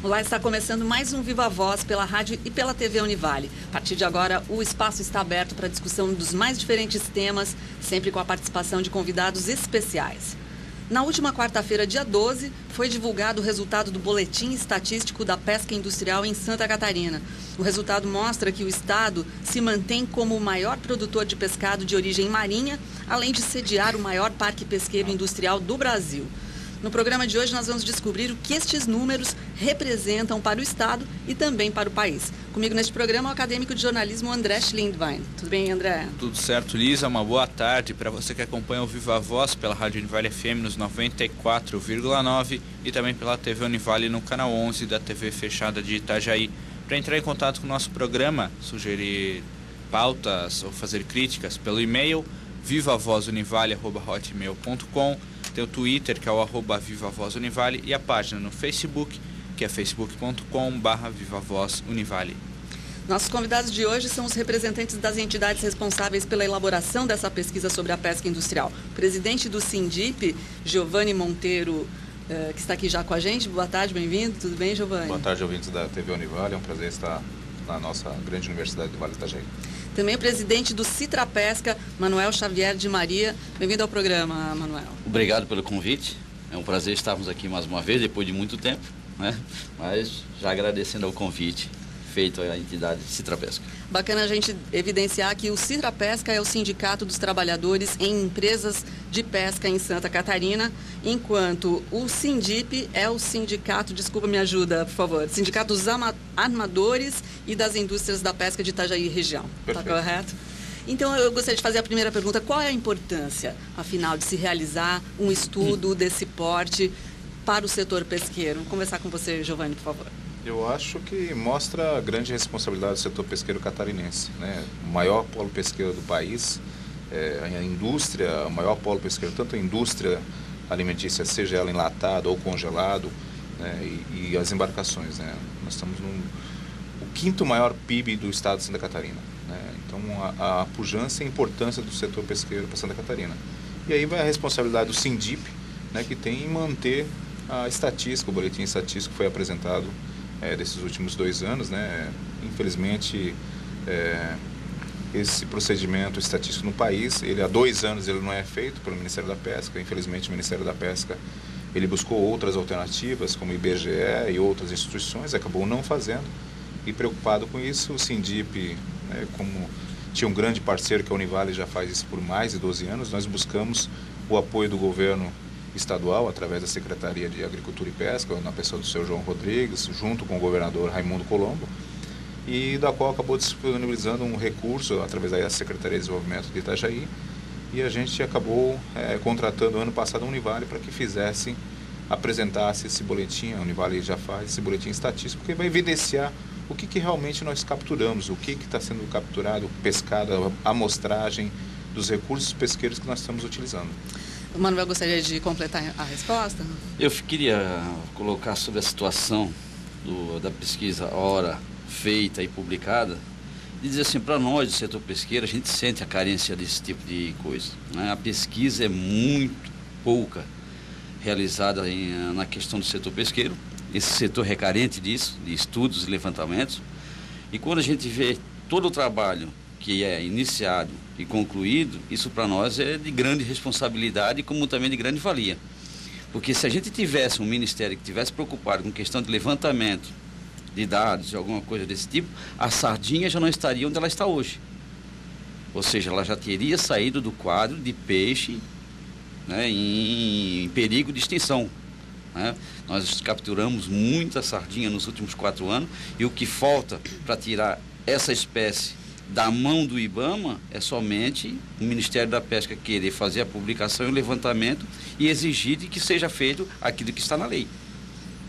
Olá, está começando mais um Viva Voz pela rádio e pela TV Univale. A partir de agora, o espaço está aberto para discussão dos mais diferentes temas, sempre com a participação de convidados especiais. Na última quarta-feira, dia 12, foi divulgado o resultado do Boletim Estatístico da Pesca Industrial em Santa Catarina. O resultado mostra que o estado se mantém como o maior produtor de pescado de origem marinha, além de sediar o maior parque pesqueiro industrial do Brasil. No programa de hoje nós vamos descobrir o que estes números representam para o estado e também para o país. Comigo neste programa é o acadêmico de jornalismo André Schlindwein. Tudo bem, André? Tudo certo, Lisa. Uma boa tarde para você que acompanha o Viva Voz pela Rádio Univale FM nos 94,9 e também pela TV Univale no canal 11 da TV fechada de Itajaí. Para entrar em contato com o nosso programa, sugerir pautas ou fazer críticas pelo e-mail vivavozunivale@hotmail.com. Tem o Twitter, que é o @VivaVozUnivale, e a página no Facebook, que é facebook.com/VivaVozUnivale. Nossos convidados de hoje são os representantes das entidades responsáveis pela elaboração dessa pesquisa sobre a pesca industrial. O presidente do Sindip, Giovanni Monteiro, que está aqui já com a gente. Boa tarde, bem-vindo. Tudo bem, Giovanni? Boa tarde, ouvintes da TV Univale. É um prazer estar na nossa grande universidade do Vale do Itajaí. Também o presidente do Citra Pesca, Manuel Xavier de Maria. Bem-vindo ao programa, Manuel. Obrigado pelo convite. É um prazer estarmos aqui mais uma vez, depois de muito tempo, né? Mas já agradecendo ao convite feito à entidade Citra Pesca. Bacana a gente evidenciar que o Citra Pesca é o Sindicato dos Trabalhadores em Empresas de Pesca em Santa Catarina, enquanto o Sindip é o sindicato, desculpa, me ajuda, por favor, Sindicato dos Armadores e das Indústrias da Pesca de Itajaí região. Está correto? Então, eu gostaria de fazer a primeira pergunta. Qual é a importância, afinal, de se realizar um estudo desse porte para o setor pesqueiro? Vou conversar com você, Giovanni, por favor. Eu acho que mostra a grande responsabilidade do setor pesqueiro catarinense, né? O maior polo pesqueiro do país, a indústria, o maior polo pesqueiro, tanto a indústria alimentícia, seja ela enlatada ou congelado, né? e as embarcações, né? Nós estamos o quinto maior PIB do estado de Santa Catarina, né? Então, a pujança e a importância do setor pesqueiro para Santa Catarina. E aí vai a responsabilidade do Sindip, né? Que tem em manter a estatística, o boletim estatístico foi apresentado desses últimos 2 anos, né? Infelizmente, esse procedimento estatístico no país, há 2 anos ele não é feito pelo Ministério da Pesca. Infelizmente, o Ministério da Pesca ele buscou outras alternativas, como o IBGE e outras instituições, acabou não fazendo. E preocupado com isso, o Sindip, como tinha um grande parceiro que a Univale já faz isso por mais de 12 anos, nós buscamos o apoio do governo estadual, através da Secretaria de Agricultura e Pesca, na pessoa do Sr. João Rodrigues, junto com o governador Raimundo Colombo, e da qual acabou disponibilizando um recurso através da Secretaria de Desenvolvimento de Itajaí, e a gente acabou contratando ano passado a Univale para que apresentasse esse boletim. A Univale já faz esse boletim estatístico, que vai evidenciar o que realmente nós capturamos, o que está sendo capturado, pescado, a amostragem dos recursos pesqueiros que nós estamos utilizando. O Manuel gostaria de completar a resposta? Eu queria colocar sobre a situação da pesquisa hora feita e publicada, e dizer assim, para nós do setor pesqueiro, a gente sente a carência desse tipo de coisa, né? A pesquisa é muito pouca realizada na questão do setor pesqueiro, esse setor é carente disso, de estudos e levantamentos, e quando a gente vê todo o trabalho que é iniciado e concluído, isso para nós é de grande responsabilidade, como também de grande valia. Porque se a gente tivesse um ministério que tivesse preocupado com questão de levantamento de dados, de alguma coisa desse tipo, a sardinha já não estaria onde ela está hoje. Ou seja, ela já teria saído do quadro de peixe, né, em perigo de extinção, né? Nós capturamos muita sardinha nos últimos 4 anos, e o que falta para tirar essa espécie da mão do IBAMA é somente o Ministério da Pesca querer fazer a publicação e o levantamento e exigir de que seja feito aquilo que está na lei.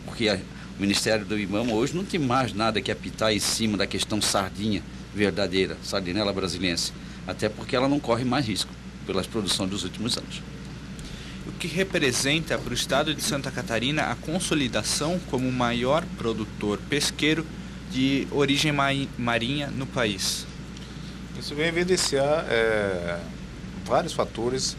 Porque o Ministério do IBAMA hoje não tem mais nada que apitar em cima da questão sardinha verdadeira, sardinela brasiliense, até porque ela não corre mais risco pelas produções dos últimos anos. O que representa para o estado de Santa Catarina a consolidação como o maior produtor pesqueiro de origem marinha no país? Isso vem evidenciar vários fatores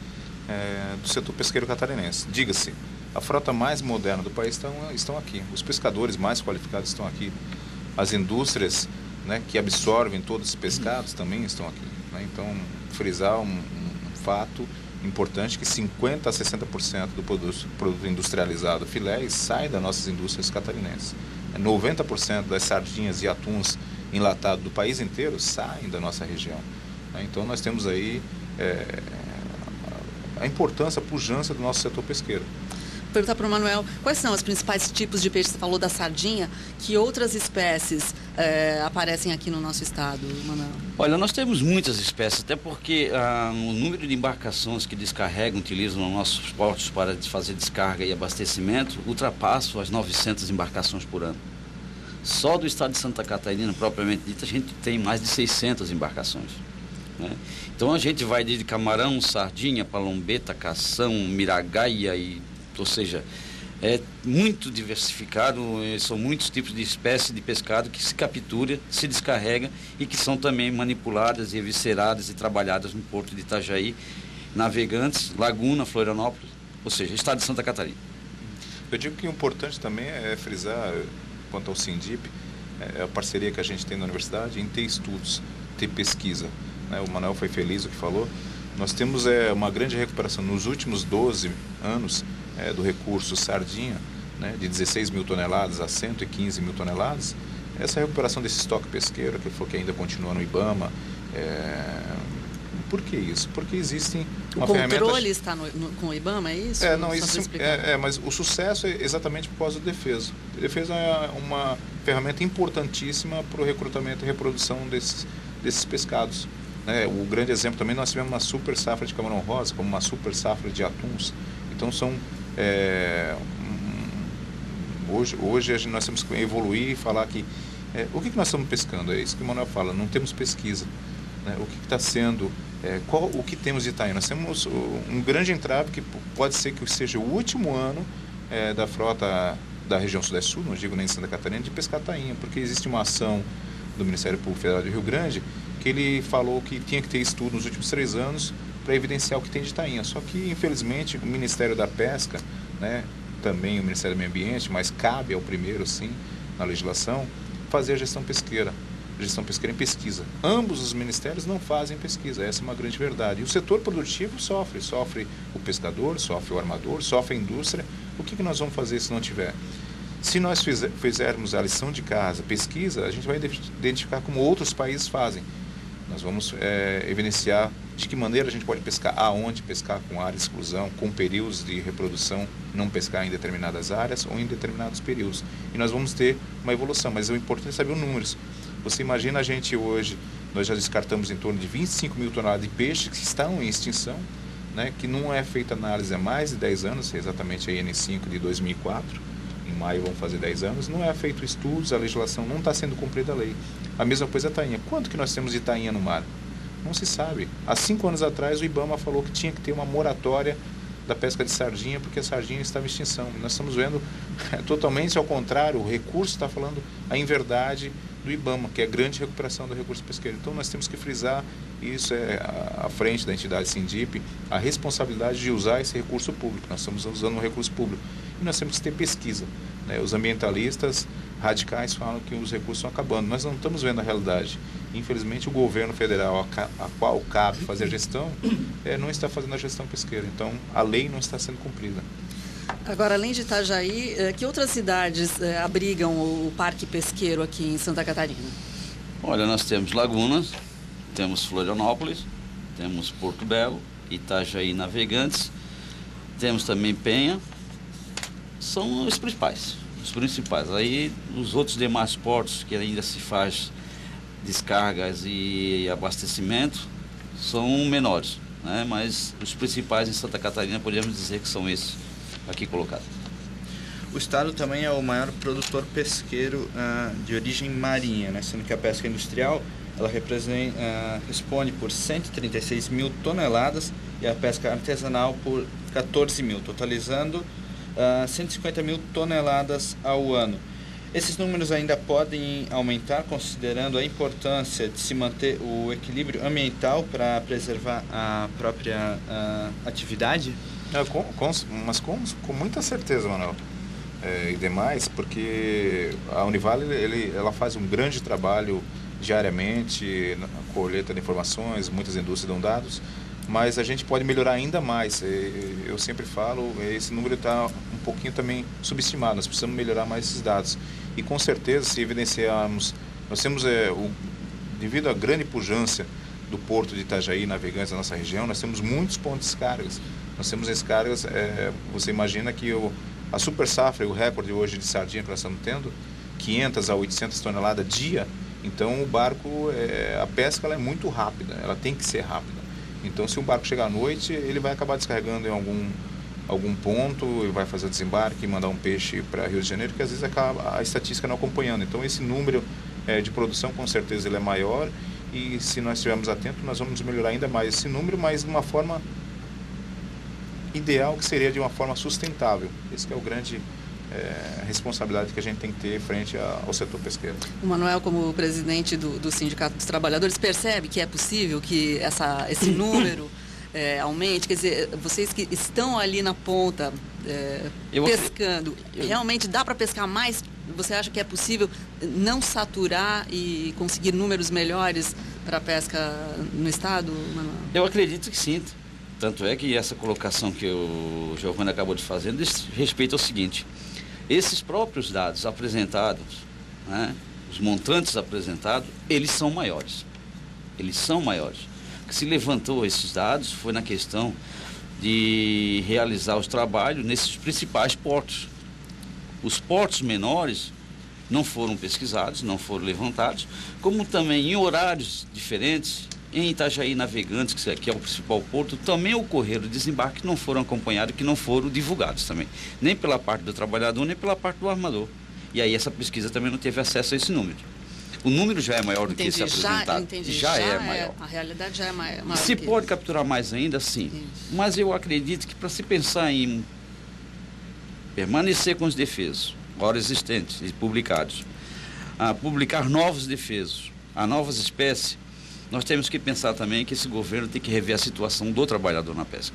do setor pesqueiro catarinense. Diga-se, A frota mais moderna do país estão aqui. Os pescadores mais qualificados estão aqui. As indústrias, né, que absorvem todos os pescados também estão aqui, né? Então, frisar um fato importante que 50% a 60% do produto industrializado filés sai das nossas indústrias catarinenses. 90% das sardinhas e atuns enlatados do país inteiro saem da nossa região, né? Então nós temos aí a importância, a pujança do nosso setor pesqueiro. Vou perguntar para o Manuel, quais são os principais tipos de peixe? Você falou da sardinha, que outras espécies aparecem aqui no nosso estado, Manuel? Olha, nós temos muitas espécies, até porque o número de embarcações que descarregam, utilizam os nossos portos para fazer descarga e abastecimento, ultrapassa as 900 embarcações por ano. Só do estado de Santa Catarina, propriamente dito, a gente tem mais de 600 embarcações, né? Então a gente vai desde camarão, sardinha, palombeta, cação, miragaia, ou seja, é muito diversificado, são muitos tipos de espécies de pescado que se captura, se descarrega e que são também manipuladas e evisceradas e trabalhadas no porto de Itajaí, Navegantes, Laguna, Florianópolis, ou seja, estado de Santa Catarina. Eu digo que o importante também é frisar, quanto ao Sindip, a parceria que a gente tem na universidade em ter estudos, ter pesquisa, né? O Manuel foi feliz o que falou. Nós temos uma grande recuperação nos últimos 12 anos do recurso sardinha, né, de 16 mil toneladas a 115 mil toneladas. Essa recuperação desse estoque pesqueiro, que foi que ainda continua no IBAMA. Por que isso? Porque existem uma ferramenta... O controle está com o IBAMA, é isso? Mas o sucesso é exatamente por causa do Defesa. A Defesa é uma ferramenta importantíssima para o recrutamento e reprodução desses pescados. O grande exemplo também, nós tivemos uma super safra de camarão rosa, como uma super safra de atuns. Então hoje nós temos que evoluir e falar que o que nós estamos pescando? É isso que o Manuel fala, não temos pesquisa, né? O que está sendo, o que temos de Itaim? Nós temos um grande entrave que pode ser que seja o último ano da frota da região Sudeste Sul, não digo nem de Santa Catarina, de pescar tainha, porque existe uma ação do Ministério Público Federal do Rio Grande que ele falou que tinha que ter estudo nos últimos 3 anos para evidenciar o que tem de tainha. Só que, infelizmente, o Ministério da Pesca, né, também o Ministério do Meio Ambiente, mas cabe ao primeiro, sim, na legislação, fazer a gestão pesqueira em pesquisa. Ambos os ministérios não fazem pesquisa, essa é uma grande verdade. E o setor produtivo sofre o pescador, sofre o armador, sofre a indústria. O que nós vamos fazer se não tiver? Se nós fizermos a lição de casa, pesquisa, a gente vai identificar como outros países fazem. Nós vamos evidenciar de que maneira a gente pode pescar, aonde pescar, com área de exclusão, com períodos de reprodução, não pescar em determinadas áreas ou em determinados períodos. E nós vamos ter uma evolução, mas o importante é saber os números. Você imagina a gente hoje, nós já descartamos em torno de 25 mil toneladas de peixes que estão em extinção, né, que não é feita análise há mais de 10 anos, exatamente a IN5 de 2004. Em maio vão fazer 10 anos, não é feito estudos, a legislação não está sendo cumprida a lei. A mesma coisa a tainha. Quanto que nós temos de tainha no mar? Não se sabe. Há 5 anos atrás o IBAMA falou que tinha que ter uma moratória da pesca de sardinha, porque a sardinha estava em extinção. Nós estamos vendo totalmente ao contrário, o recurso está falando a inverdade do IBAMA, que é a grande recuperação do recurso pesqueiro. Então nós temos que frisar, isso é à frente da entidade Sindip, a responsabilidade de usar esse recurso público. Nós estamos usando um recurso público e nós temos que ter pesquisa, né? Os ambientalistas radicais falam que os recursos estão acabando. Nós não estamos vendo a realidade. Infelizmente o governo federal, a qual cabe fazer a gestão, não está fazendo a gestão pesqueira. Então a lei não está sendo cumprida. Agora, além de Itajaí, que outras cidades abrigam o parque pesqueiro aqui em Santa Catarina? Olha, nós temos Lagunas, temos Florianópolis, temos Porto Belo, Itajaí, Navegantes, temos também Penha, são os principais. Aí os outros demais portos que ainda se faz descargas e abastecimento são menores, né? Mas os principais em Santa Catarina podemos dizer que são esses aqui colocados. O estado também é o maior produtor pesqueiro de origem marinha, né? Sendo que a pesca industrial ela responde por 136 mil toneladas e a pesca artesanal por 14 mil, totalizando 150 mil toneladas ao ano. Esses números ainda podem aumentar, considerando a importância de se manter o equilíbrio ambiental para preservar a própria atividade? Com muita certeza, Manuel. E demais, porque a Univale ela faz um grande trabalho diariamente na colheita de informações, muitas indústrias dão dados, mas a gente pode melhorar ainda mais. Eu sempre falo, esse número está um pouquinho também subestimado, nós precisamos melhorar mais esses dados. E com certeza, se evidenciarmos, nós temos, devido à grande pujança do porto de Itajaí, Navegantes da nossa região, nós temos muitos pontos de descargas. Nós temos descargas, você imagina que a super safra, o recorde hoje de sardinha que nós estamos tendo, 500 a 800 toneladas dia, então o barco, a pesca ela é muito rápida, ela tem que ser rápida. Então se o barco chegar à noite, ele vai acabar descarregando em algum ponto, ele vai fazer o desembarque e mandar um peixe para Rio de Janeiro, que às vezes acaba a estatística não acompanhando. Então esse número de produção com certeza ele é maior, e se nós estivermos atentos nós vamos melhorar ainda mais esse número, mas de uma forma ideal, que seria de uma forma sustentável. Esse que é o grande responsabilidade que a gente tem que ter frente ao setor pesqueiro. O Manuel, como presidente do Sindicato dos Trabalhadores, percebe que é possível que esse número aumente? Quer dizer, vocês que estão ali na ponta pescando, realmente dá para pescar mais? Você acha que é possível não saturar e conseguir números melhores para a pesca no estado, Manuel? Eu acredito que sim. Tanto é que essa colocação que o Giovanni acabou de fazer diz respeito ao seguinte: esses próprios dados apresentados, né, os montantes apresentados, eles são maiores. Eles são maiores. O que se levantou esses dados foi na questão de realizar os trabalhos nesses principais portos. Os portos menores não foram pesquisados, não foram levantados, como também em horários diferentes. Em Itajaí, Navegantes, que é o principal porto, também ocorreram desembarques que não foram acompanhados, que não foram divulgados também, nem pela parte do trabalhador, nem pela parte do armador. E aí essa pesquisa também não teve acesso a esse número. O número já é maior do que esse apresentado. Já é maior. A realidade já é maior. Se pode capturar mais ainda, sim. Isso. Mas eu acredito que para se pensar em permanecer com os defesos, agora existentes e publicados, a publicar novos defesos, a novas espécies, nós temos que pensar também que esse governo tem que rever a situação do trabalhador na pesca.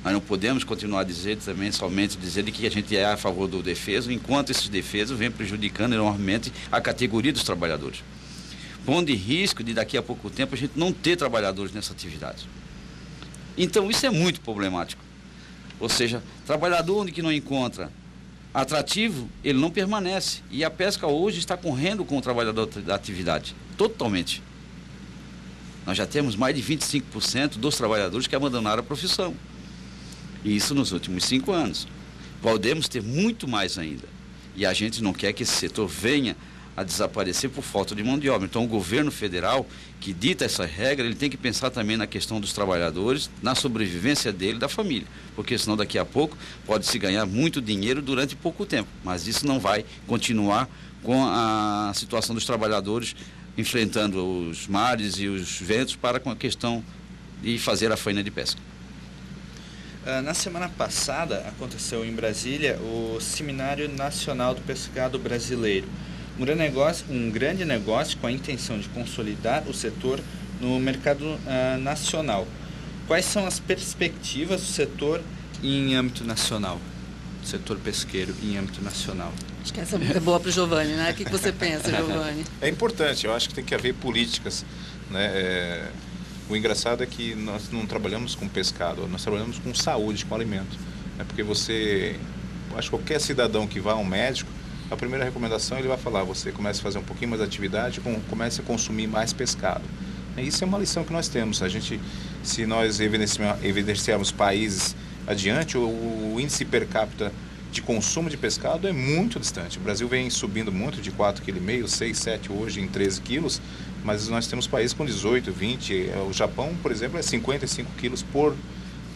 Nós não podemos continuar a dizer também, somente dizer que a gente é a favor do defeso, enquanto esses defesos vêm prejudicando enormemente a categoria dos trabalhadores. Pondo em risco de daqui a pouco tempo a gente não ter trabalhadores nessa atividade. Então isso é muito problemático. Ou seja, trabalhador onde que não encontra atrativo, ele não permanece. E a pesca hoje está correndo com o trabalhador da atividade, totalmente. Nós já temos mais de 25% dos trabalhadores que abandonaram a profissão. E isso nos últimos 5 anos. Podemos ter muito mais ainda. E a gente não quer que esse setor venha a desaparecer por falta de mão de obra. Então o governo federal, que dita essa regra, ele tem que pensar também na questão dos trabalhadores, na sobrevivência dele e da família. Porque senão daqui a pouco pode-se ganhar muito dinheiro durante pouco tempo. Mas isso não vai continuar com a situação dos trabalhadores enfrentando os mares e os ventos para com a questão de fazer a faina de pesca. Na semana passada aconteceu em Brasília o Seminário Nacional do Pescado Brasileiro, um grande negócio com a intenção de consolidar o setor no mercado nacional. Quais são as perspectivas do setor em âmbito nacional, do setor pesqueiro em âmbito nacional? Acho que essa é boa para o Giovanni, né? O que você pensa, Giovanni? É importante, eu acho que tem que haver políticas, né? O engraçado é que nós não trabalhamos com pescado, nós trabalhamos com saúde, com alimento. Né? Porque acho que qualquer cidadão que vá a um médico, a primeira recomendação ele vai falar, você comece a fazer um pouquinho mais de atividade, comece a consumir mais pescado. E isso é uma lição que nós temos. Se nós evidenciarmos países adiante, o índice per capita de consumo de pescado é muito distante. O Brasil vem subindo muito, de 4,5 kg, 6, 7, hoje em 13 quilos, mas nós temos países com 18, 20, o Japão, por exemplo, é 55 quilos por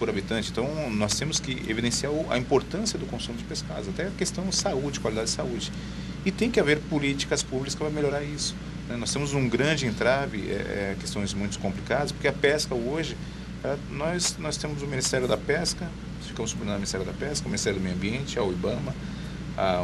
habitante. Então, nós temos que evidenciar a importância do consumo de pescado, até a questão de saúde, qualidade de saúde. E tem que haver políticas públicas para melhorar isso. Né? Nós temos um grande entrave, questões muito complicadas, porque a pesca hoje, nós temos o Ministério da Pesca, ficamos subordinados ao Ministério da Pesca, o Ministério do Meio Ambiente, ao IBAMA,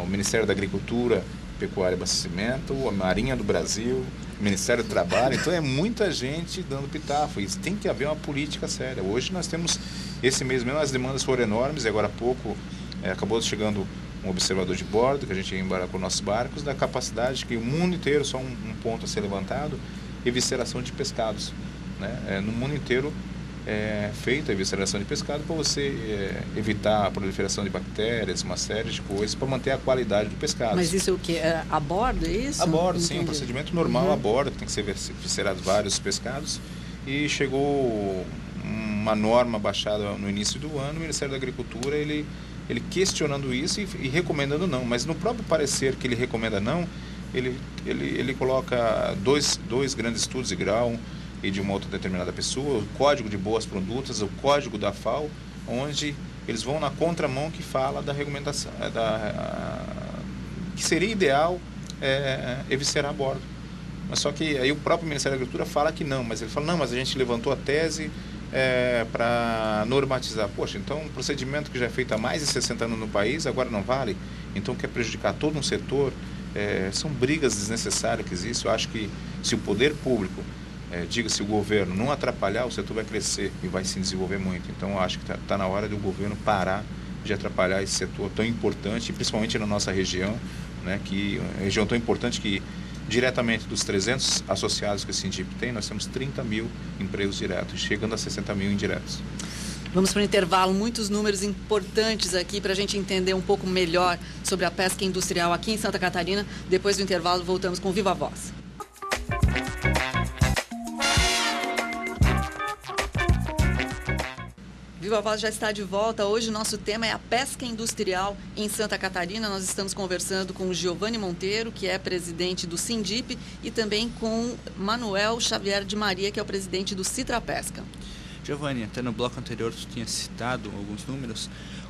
o Ministério da Agricultura Pecuária e Abastecimento, a Marinha do Brasil, o Ministério do Trabalho. Então é muita gente dando pitaco. E tem que haver uma política séria. Hoje nós temos, esse mês mesmo, as demandas foram enormes, e agora há pouco acabou chegando um observador de bordo, que a gente ia embarcar com nossos barcos, da capacidade que o mundo inteiro, só um ponto a ser levantado, evisceração de pescados. Né? No mundo inteiro é feita a evisceração de pescado para você evitar a proliferação de bactérias, uma série de coisas, para manter a qualidade do pescado. Mas isso é o quê? A bordo, é isso? A bordo, Entendi. sim, um procedimento normal a bordo, que tem que ser viscerados vários pescados. E chegou uma norma baixada no início do ano, o Ministério da Agricultura, ele questionando isso e recomendando não. Mas no próprio parecer que ele recomenda não, ele coloca dois grandes estudos de grau e de uma outra determinada pessoa, o Código de Boas Condutas, o Código da FAO, onde eles vão na contramão que fala da regulamentação, que seria ideal eviscerar a bordo. Mas só que aí o próprio Ministério da Agricultura fala que não, mas ele fala, não, mas a gente levantou a tese para normatizar. Poxa, então um procedimento que já é feito há mais de 60 anos no país, agora não vale? Então quer prejudicar todo um setor? São brigas desnecessárias que existem. Eu acho que se o poder público, diga-se o governo, não atrapalhar, o setor vai crescer e vai se desenvolver muito. Então eu acho que está na hora do governo parar de atrapalhar esse setor tão importante, principalmente na nossa região, né, que é uma região tão importante que diretamente dos 300 associados que o Sindip tem, nós temos 30 mil empregos diretos, chegando a 60 mil indiretos. Vamos para o intervalo, muitos números importantes aqui para a gente entender um pouco melhor sobre a pesca industrial aqui em Santa Catarina. Depois do intervalo, voltamos com Viva Voz. Viva Voz já está de volta. Hoje o nosso tema é a pesca industrial em Santa Catarina. Nós estamos conversando com o Giovanni Monteiro, que é presidente do Sindip, e também com Manuel Xavier de Maria, que é o presidente do Citra Pesca. Giovanni, até no bloco anterior tu tinha citado alguns números.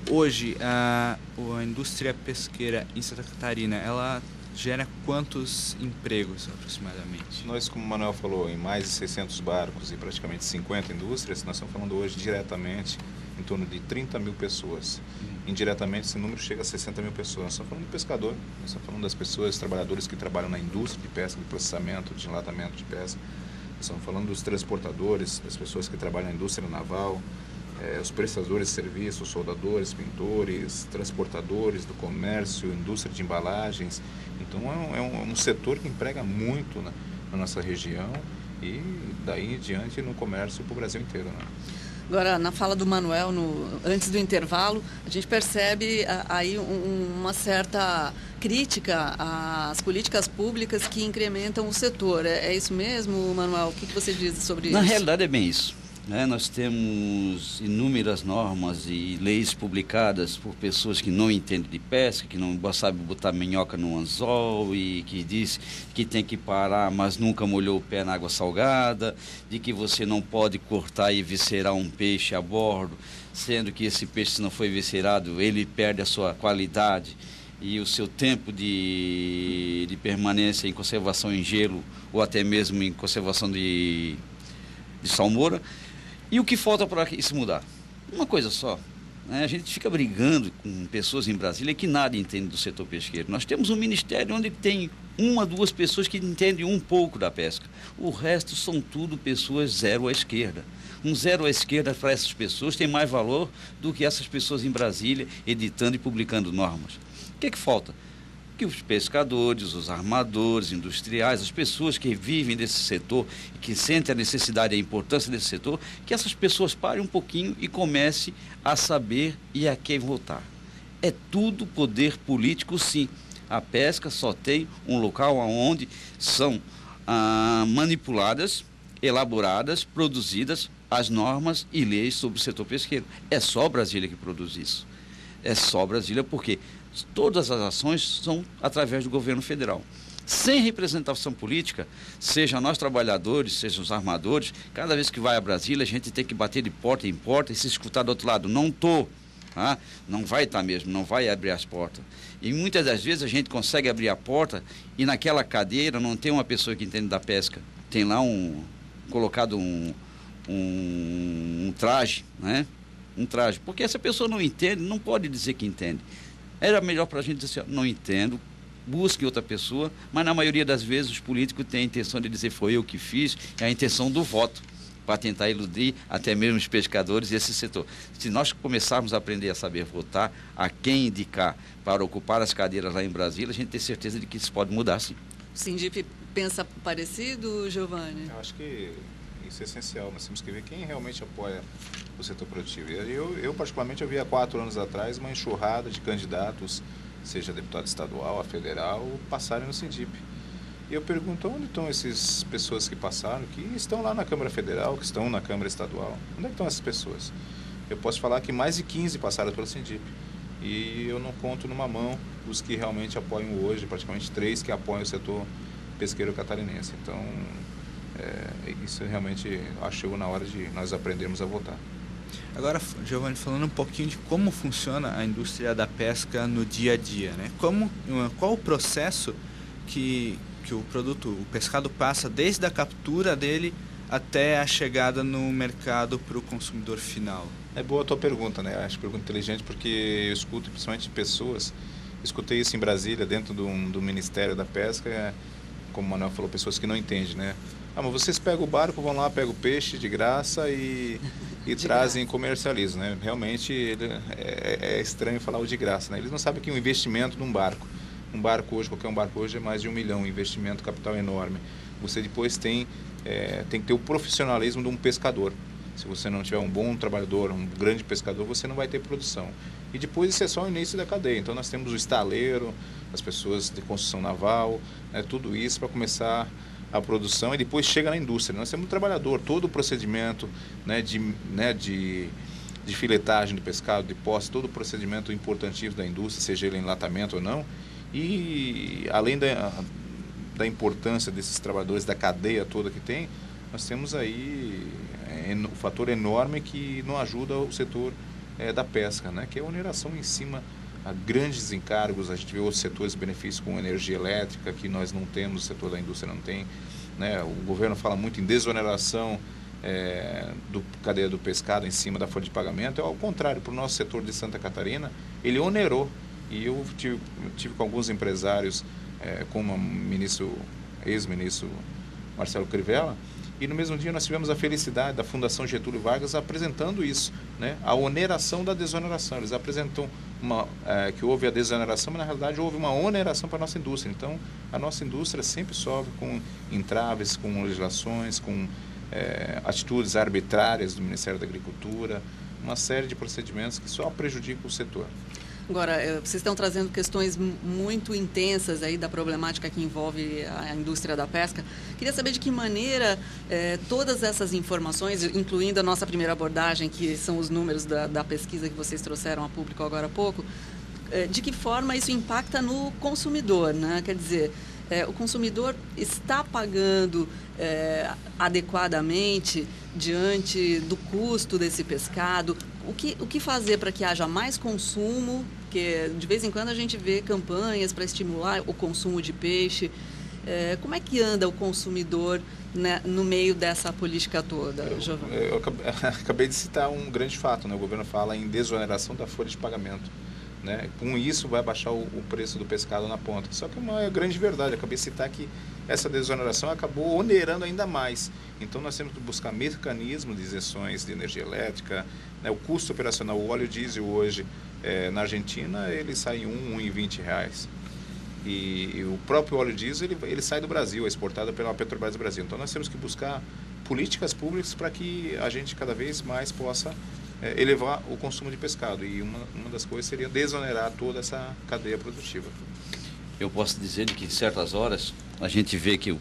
Hoje, a indústria pesqueira em Santa Catarina, ela gera quantos empregos aproximadamente? Nós, como o Manuel falou, em mais de 600 barcos e praticamente 50 indústrias, nós estamos falando hoje diretamente em torno de 30 mil pessoas. Indiretamente, esse número chega a 60 mil pessoas. Nós estamos falando do pescador, nós estamos falando das pessoas, trabalhadores que trabalham na indústria de pesca, de processamento, de enlatamento de pesca. Nós estamos falando dos transportadores, das pessoas que trabalham na indústria naval, os prestadores de serviços, soldadores, pintores, transportadores do comércio, indústria de embalagens. Então é um setor que emprega muito na nossa região e daí em diante no comércio para o Brasil inteiro. Né? Agora, na fala do Manuel, antes do intervalo, a gente percebe aí uma certa crítica às políticas públicas que incrementam o setor. É isso mesmo, Manuel? O que você diz sobre isso? Na realidade é bem isso. Nós temos inúmeras normas e leis publicadas por pessoas que não entendem de pesca, que não sabem botar minhoca no anzol e que diz que tem que parar, mas nunca molhou o pé na água salgada, de que você não pode cortar e viscerar um peixe a bordo, sendo que esse peixe, se não foi viscerado, ele perde a sua qualidade e o seu tempo de permanência em conservação em gelo ou até mesmo em conservação de salmoura. E o que falta para isso mudar? Uma coisa só. A gente fica brigando com pessoas em Brasília que nada entendem do setor pesqueiro. Nós temos um ministério onde tem uma, duas pessoas que entendem um pouco da pesca. O resto são tudo pessoas zero à esquerda. Um zero à esquerda para essas pessoas tem mais valor do que essas pessoas em Brasília editando e publicando normas. O que falta? Que os pescadores, os armadores, industriais, as pessoas que vivem desse setor, que sentem a necessidade e a importância desse setor, que essas pessoas parem um pouquinho e comecem a saber e a quem votar. É tudo poder político, sim. A pesca só tem um local onde são manipuladas, elaboradas, produzidas as normas e leis sobre o setor pesqueiro. É só Brasília que produz isso. É só Brasília porque todas as ações são através do governo federal. Sem representação política, seja nós trabalhadores, seja os armadores, cada vez que vai a Brasília, a gente tem que bater de porta em porta e se escutar do outro lado. Não estou, não vai estar mesmo, não vai abrir as portas. E muitas das vezes a gente consegue abrir a porta e naquela cadeira não tem uma pessoa que entende da pesca. Tem lá colocado um traje, né? Um traje. Porque essa pessoa não entende, não pode dizer que entende. Era melhor para a gente dizer assim, não entendo busquem outra pessoa, mas na maioria das vezes os políticos têm a intenção de dizer foi eu que fiz, é a intenção do voto, para tentar iludir até mesmo os pescadores e esse setor. Se nós começarmos a aprender a saber votar, a quem indicar para ocupar as cadeiras lá em Brasília, a gente tem certeza de que isso pode mudar, sim. O Sindip pensa parecido, Giovanni? Eu acho que isso é essencial. Nós temos que ver quem realmente apoia o setor produtivo. Eu particularmente, eu vi há 4 anos atrás uma enxurrada de candidatos, seja deputado estadual, a federal, passarem no Sindip. E eu pergunto, onde estão essas pessoas que passaram, que estão lá na Câmara Federal, que estão na Câmara Estadual? Onde é que estão essas pessoas? Eu posso falar que mais de 15 passaram pelo Sindip. E eu não conto numa mão os que realmente apoiam hoje, praticamente 3 que apoiam o setor pesqueiro catarinense. Então, isso realmente acho que chegou na hora de nós aprendermos a votar. Agora, Giovanni, falando um pouquinho de como funciona a indústria da pesca no dia a dia, né? Qual o processo que o pescado passa desde a captura dele até a chegada no mercado para o consumidor final? É boa a tua pergunta, né? Acho pergunta inteligente porque eu escuto principalmente pessoas, escutei isso em Brasília, dentro do Ministério da Pesca, como o Manuel falou, pessoas que não entendem, né? Mas vocês pegam o barco, vão lá, pegam o peixe de graça e trazem e comercializam, né? Realmente é estranho falar o de graça, né? Eles não sabem que um investimento num barco hoje, qualquer um barco hoje é mais de 1 milhão, um investimento capital enorme. Você depois tem que ter o profissionalismo de um pescador. Se você não tiver um bom trabalhador, um grande pescador, você não vai ter produção. E depois isso é só o início da cadeia. Então nós temos o estaleiro, as pessoas de construção naval, né, tudo isso para começar a produção e depois chega na indústria. Nós temos o trabalhador, todo o procedimento, né, de filetagem do pescado, de posse, todo o procedimento importantíssimo da indústria, seja ele enlatamento ou não. E além da importância desses trabalhadores, da cadeia toda que tem, nós temos aí um fator enorme que não ajuda o setor da pesca, né? Que é a oneração em cima a grandes encargos. A gente vê outros setores de benefícios com energia elétrica que nós não temos, o setor da indústria não tem, né? O governo fala muito em desoneração do cadeia do pescado em cima da folha de pagamento. Ao contrário, para o nosso setor de Santa Catarina, ele onerou. E eu tive com alguns empresários, como o ex-ministro Marcelo Crivella, e no mesmo dia nós tivemos a felicidade da Fundação Getúlio Vargas apresentando isso, né? A oneração da desoneração. Eles apresentam que houve a desoneração, mas na realidade houve uma oneração para a nossa indústria. Então, a nossa indústria sempre sofre com entraves, com legislações, com atitudes arbitrárias do Ministério da Agricultura, uma série de procedimentos que só prejudicam o setor. Agora, vocês estão trazendo questões muito intensas aí da problemática que envolve a indústria da pesca. Queria saber de que maneira todas essas informações, incluindo a nossa primeira abordagem, que são os números da pesquisa que vocês trouxeram a público agora há pouco, de que forma isso impacta no consumidor, né? Quer dizer, o consumidor está pagando adequadamente diante do custo desse pescado? O que fazer para que haja mais consumo? Porque de vez em quando a gente vê campanhas para estimular o consumo de peixe. Como é que anda o consumidor, né, no meio dessa política toda, Giovanni? Eu acabei de citar um grande fato, né? O governo fala em desoneração da folha de pagamento, né? Com isso vai baixar o preço do pescado na ponta. Só que é uma grande verdade, eu acabei de citar que essa desoneração acabou onerando ainda mais. Então nós temos que buscar mecanismos de isenções de energia elétrica, né? O custo operacional, o óleo diesel hoje na Argentina ele sai em R$1,20. E o próprio óleo diesel ele sai do Brasil, é exportado pela Petrobras do Brasil. Então nós temos que buscar políticas públicas para que a gente cada vez mais possa elevar o consumo de pescado. E uma das coisas seria desonerar toda essa cadeia produtiva. Eu posso dizer que em certas horas a gente vê que o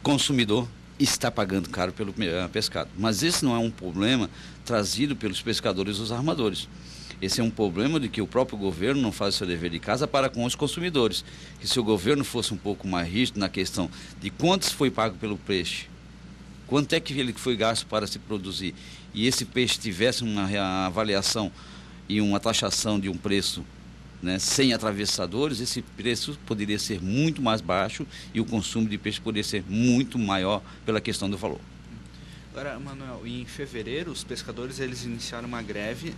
consumidor está pagando caro pelo pescado. Mas esse não é um problema trazido pelos pescadores e os armadores. Esse é um problema de que o próprio governo não faz o seu dever de casa para com os consumidores. Que se o governo fosse um pouco mais rígido na questão de quanto foi pago pelo peixe, quanto é que ele foi gasto para se produzir, e esse peixe tivesse uma avaliação e uma taxação de um preço, né, sem atravessadores, esse preço poderia ser muito mais baixo e o consumo de peixe poderia ser muito maior pela questão do valor. Agora, Manuel, em fevereiro os pescadores eles iniciaram uma greve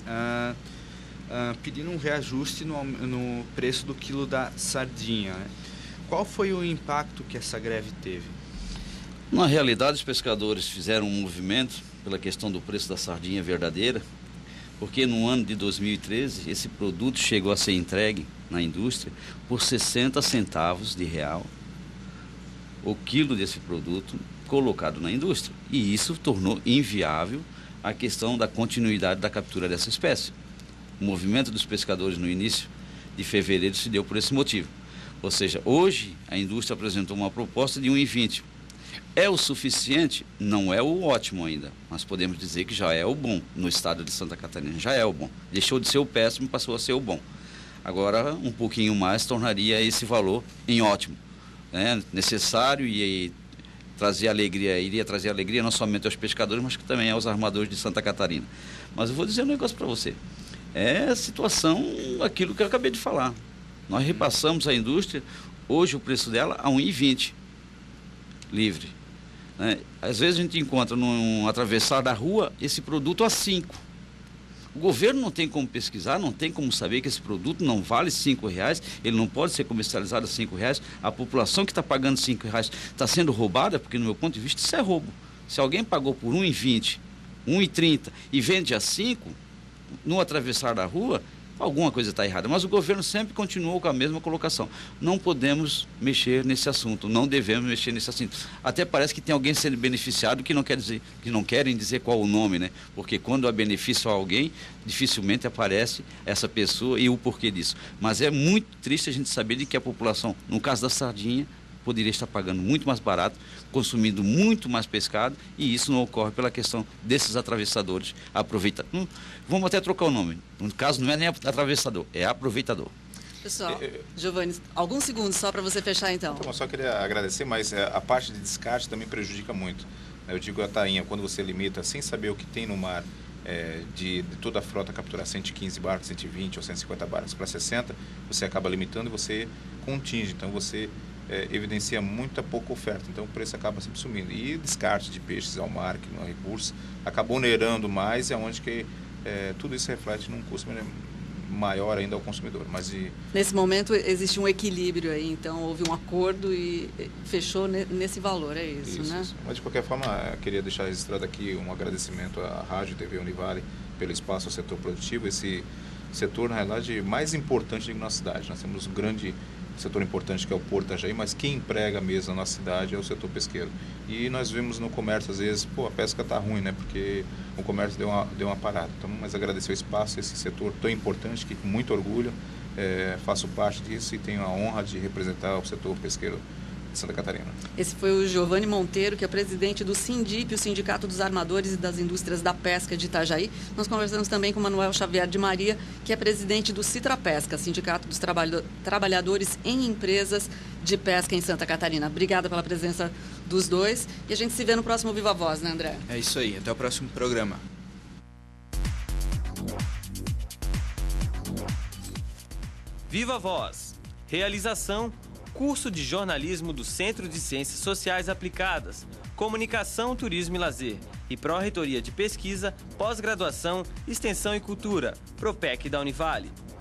pedindo um reajuste no preço do quilo da sardinha, né? qual foi o impacto que essa greve teve? Na realidade, os pescadores fizeram um movimento pela questão do preço da sardinha verdadeira, porque no ano de 2013 esse produto chegou a ser entregue na indústria por 60 centavos de real o quilo desse produto colocado na indústria. E isso tornou inviável a questão da continuidade da captura dessa espécie. O movimento dos pescadores no início de fevereiro se deu por esse motivo. Ou seja, hoje a indústria apresentou uma proposta de 1,20. É o suficiente? Não é o ótimo ainda, mas podemos dizer que já é o bom no estado de Santa Catarina, já é o bom. Deixou de ser o péssimo e passou a ser o bom. Agora, um pouquinho mais tornaria esse valor em ótimo, né? Necessário e trazer alegria, iria trazer alegria não somente aos pescadores, mas também aos armadores de Santa Catarina. Mas eu vou dizer um negócio para você. É a situação, aquilo que eu acabei de falar. Nós repassamos a indústria, hoje o preço dela a 1,20 livre, né? Às vezes a gente encontra num atravessar da rua esse produto a 5. O governo não tem como pesquisar, não tem como saber que esse produto não vale R$5, ele não pode ser comercializado a R$5. A população que está pagando R$5 está sendo roubada, porque no meu ponto de vista isso é roubo. Se alguém pagou por R$1,20, R$1,30 e vende a 5, no atravessar da rua, alguma coisa está errada. Mas o governo sempre continuou com a mesma colocação. Não podemos mexer nesse assunto, não devemos mexer nesse assunto. Até parece que tem alguém sendo beneficiado que não quer dizer, que não querem dizer qual o nome, né? Porque quando há benefício a alguém, dificilmente aparece essa pessoa e o porquê disso. Mas é muito triste a gente saber de que a população, no caso da sardinha, poderia estar pagando muito mais barato, consumindo muito mais pescado, e isso não ocorre pela questão desses atravessadores aproveitadores. Vamos até trocar o nome. No caso, não é nem atravessador, é aproveitador. Pessoal, Giovanni, alguns segundos só para você fechar então. Então, eu só queria agradecer, mas a parte de descarte também prejudica muito. Eu digo a tainha, quando você limita sem saber o que tem no mar, de toda a frota capturar 115 barcos, 120 ou 150 barcos para 60, você acaba limitando e você continge, então você evidencia muita pouca oferta, então o preço acaba sempre sumindo. E descarte de peixes ao mar, que não é recurso, acaba onerando mais, e é onde que tudo isso reflete num custo maior ainda ao consumidor. Nesse momento existe um equilíbrio aí, então houve um acordo e fechou nesse valor, é isso, né? Isso. Mas de qualquer forma, eu queria deixar registrado aqui um agradecimento à Rádio TV Univale pelo espaço ao setor produtivo, esse setor, na realidade, mais importante da nossa cidade. Nós temos um grande setor importante que é o Porto Itajaí, mas quem emprega mesmo na nossa cidade é o setor pesqueiro. E nós vemos no comércio, às vezes, a pesca está ruim, né? Porque o comércio deu uma parada. Então, mas agradecer o espaço, esse setor tão importante, que com muito orgulho faço parte disso e tenho a honra de representar o setor pesqueiro de Santa Catarina. Esse foi o Giovanni Monteiro, que é presidente do SINDIP, o Sindicato dos Armadores e das Indústrias da Pesca de Itajaí. Nós conversamos também com o Manuel Xavier de Maria, que é presidente do Citrapesca, Sindicato dos Trabalhadores em Empresas de Pesca em Santa Catarina. Obrigada pela presença dos dois e a gente se vê no próximo Viva Voz, né, André? É isso aí, até o próximo programa. Viva Voz. Realização: curso de jornalismo do Centro de Ciências Sociais Aplicadas, Comunicação, Turismo e Lazer e Pró-Reitoria de Pesquisa, Pós-Graduação, Extensão e Cultura, Propec da Univale.